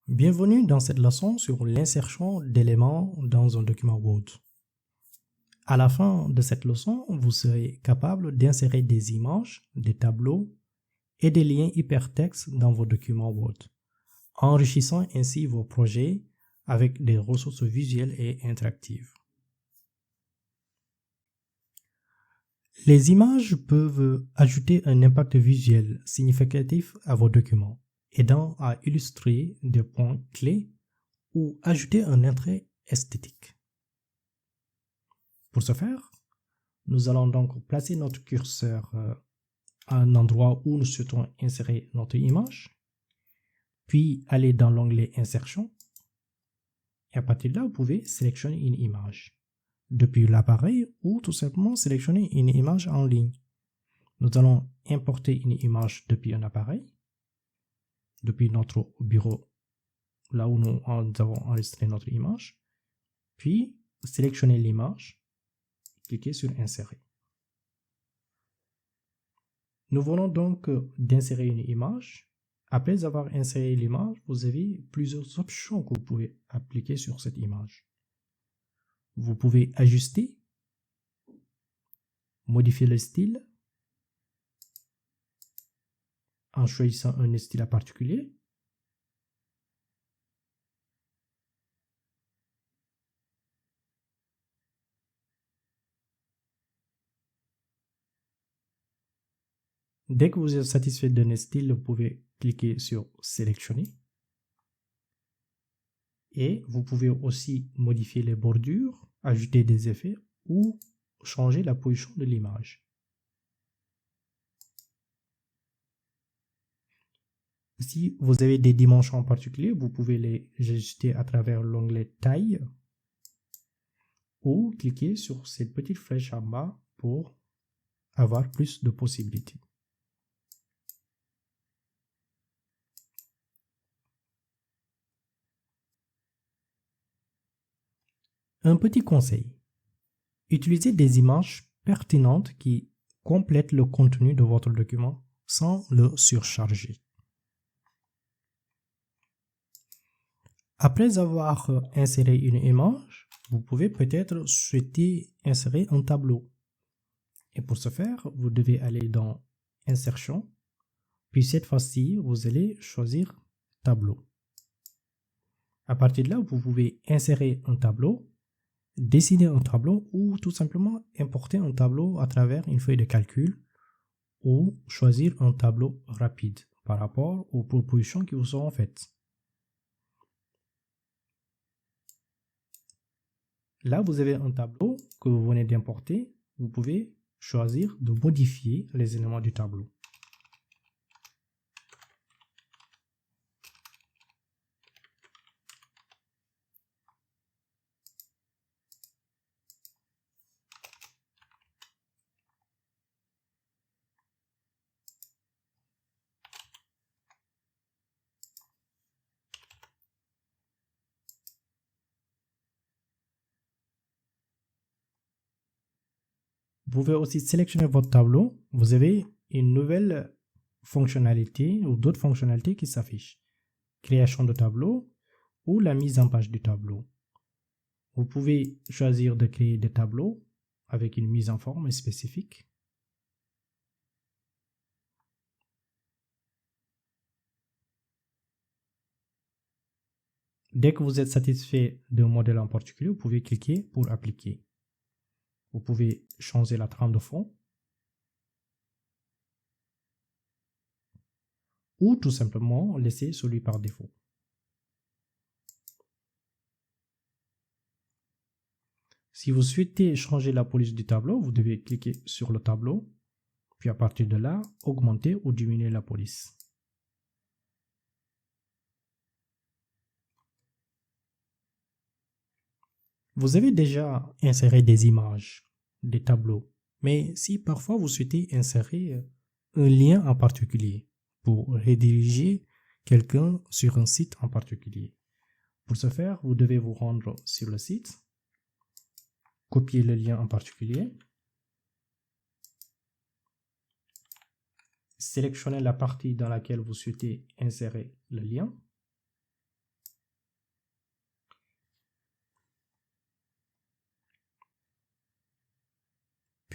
Bienvenue dans cette leçon sur l'insertion d'éléments dans un document Word. À la fin de cette leçon, vous serez capable d'insérer des images, des tableaux et des liens hypertextes dans vos documents Word, enrichissant ainsi vos projets avec des ressources visuelles et interactives. Les images peuvent ajouter un impact visuel significatif à vos documents, aidant à illustrer des points clés ou ajouter un attrait esthétique. Pour ce faire, nous allons donc placer notre curseur à un endroit où nous souhaitons insérer notre image, puis aller dans l'onglet Insertion, et à partir de là, vous pouvez sélectionner une image depuis l'appareil ou tout simplement sélectionner une image en ligne. Nous allons importer une image depuis un appareil, depuis notre bureau, là où nous avons enregistré notre image, puis sélectionner l'image, cliquez sur Insérer. Nous venons donc d'insérer une image. Après avoir inséré l'image, vous avez plusieurs options que vous pouvez appliquer sur cette image. Vous pouvez ajuster, modifier le style, en choisissant un style en particulier. Dès que vous êtes satisfait d'un style, vous pouvez cliquer sur Sélectionner. Et vous pouvez aussi modifier les bordures, ajouter des effets ou changer la position de l'image. Si vous avez des dimensions en particulier, vous pouvez les ajuster à travers l'onglet Taille ou cliquer sur cette petite flèche en bas pour avoir plus de possibilités. Un petit conseil. Utilisez des images pertinentes qui complètent le contenu de votre document sans le surcharger. Après avoir inséré une image, vous pouvez peut-être souhaiter insérer un tableau. Et pour ce faire, vous devez aller dans Insertion, puis cette fois-ci, vous allez choisir Tableau. À partir de là, vous pouvez insérer un tableau, dessiner un tableau ou tout simplement importer un tableau à travers une feuille de calcul ou choisir un tableau rapide par rapport aux propositions qui vous seront faites. Là, vous avez un tableau que vous venez d'importer. Vous pouvez choisir de modifier les éléments du tableau. Vous pouvez aussi sélectionner votre tableau. Vous avez une nouvelle fonctionnalité ou d'autres fonctionnalités qui s'affichent. Création de tableau ou la mise en page du tableau. Vous pouvez choisir de créer des tableaux avec une mise en forme spécifique. Dès que vous êtes satisfait d'un modèle en particulier, vous pouvez cliquer pour appliquer. Vous pouvez changer la trame de fond ou tout simplement laisser celui par défaut. Si vous souhaitez changer la police du tableau, vous devez cliquer sur le tableau, puis à partir de là, augmenter ou diminuer la police. Vous avez déjà inséré des images, des tableaux, mais si parfois vous souhaitez insérer un lien en particulier pour rediriger quelqu'un sur un site en particulier. Pour ce faire, vous devez vous rendre sur le site, copier le lien en particulier, sélectionner la partie dans laquelle vous souhaitez insérer le lien,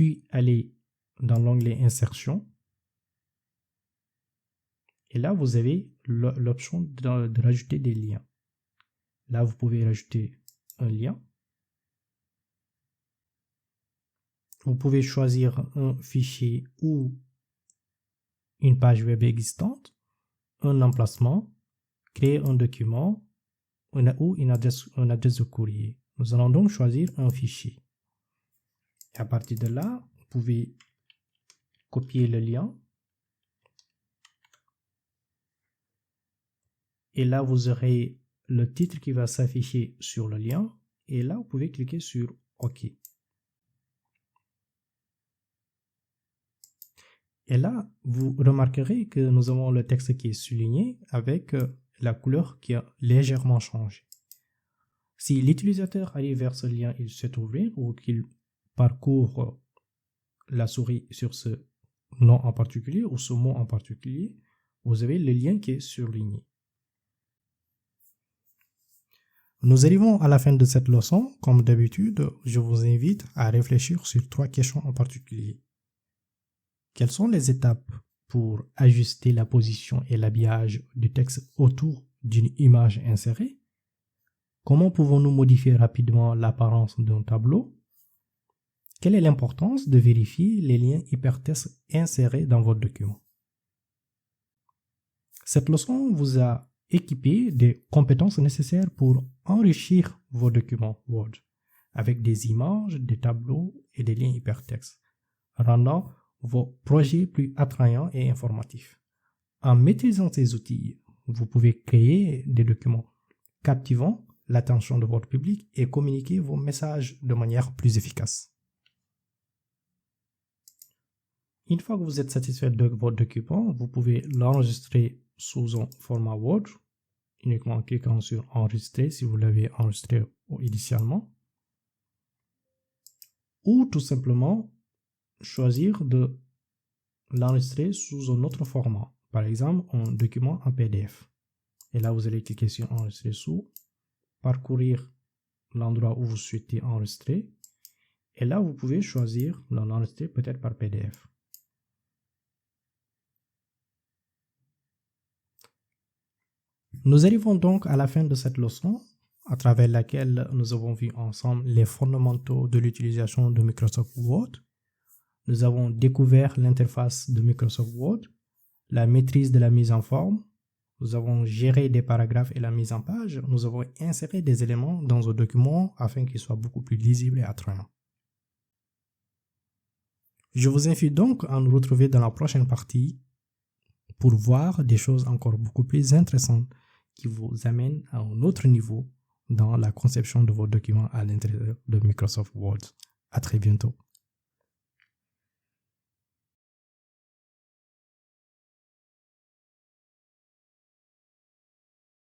puis aller dans l'onglet Insertion. Et là, vous avez l'option de rajouter des liens. Là, vous pouvez rajouter un lien. Vous pouvez choisir un fichier ou une page web existante, un emplacement, créer un document ou une adresse de courrier. Nous allons donc choisir un fichier. Et à partir de là, vous pouvez copier le lien. Et là, vous aurez le titre qui va s'afficher sur le lien. Et là, vous pouvez cliquer sur OK. Et là, vous remarquerez que nous avons le texte qui est souligné avec la couleur qui a légèrement changé. Si l'utilisateur arrive vers ce lien, il souhaite ouvrir ou qu'il parcourt la souris sur ce nom en particulier ou ce mot en particulier, vous avez le lien qui est surligné. Nous arrivons à la fin de cette leçon. Comme d'habitude, je vous invite à réfléchir sur 3 questions en particulier. Quelles sont les étapes pour ajuster la position et l'habillage du texte autour d'une image insérée? Comment pouvons-nous modifier rapidement l'apparence d'un tableau? Quelle est l'importance de vérifier les liens hypertextes insérés dans votre document? Cette leçon vous a équipé des compétences nécessaires pour enrichir vos documents Word avec des images, des tableaux et des liens hypertextes, rendant vos projets plus attrayants et informatifs. En maîtrisant ces outils, vous pouvez créer des documents captivant l'attention de votre public et communiquer vos messages de manière plus efficace. Une fois que vous êtes satisfait de votre document, vous pouvez l'enregistrer sous un format Word, uniquement en cliquant sur Enregistrer si vous l'avez enregistré initialement, ou tout simplement choisir de l'enregistrer sous un autre format, par exemple un document en PDF. Et là, vous allez cliquer sur Enregistrer sous, parcourir l'endroit où vous souhaitez enregistrer, et là, vous pouvez choisir de l'enregistrer peut-être par PDF. Nous arrivons donc à la fin de cette leçon, à travers laquelle nous avons vu ensemble les fondamentaux de l'utilisation de Microsoft Word. Nous avons découvert l'interface de Microsoft Word, la maîtrise de la mise en forme, nous avons géré des paragraphes et la mise en page, nous avons inséré des éléments dans un document afin qu'il soit beaucoup plus lisible et attrayant. Je vous invite donc à nous retrouver dans la prochaine partie pour voir des choses encore beaucoup plus intéressantes qui vous amènent à un autre niveau dans la conception de vos documents à l'intérieur de Microsoft Word. À très bientôt.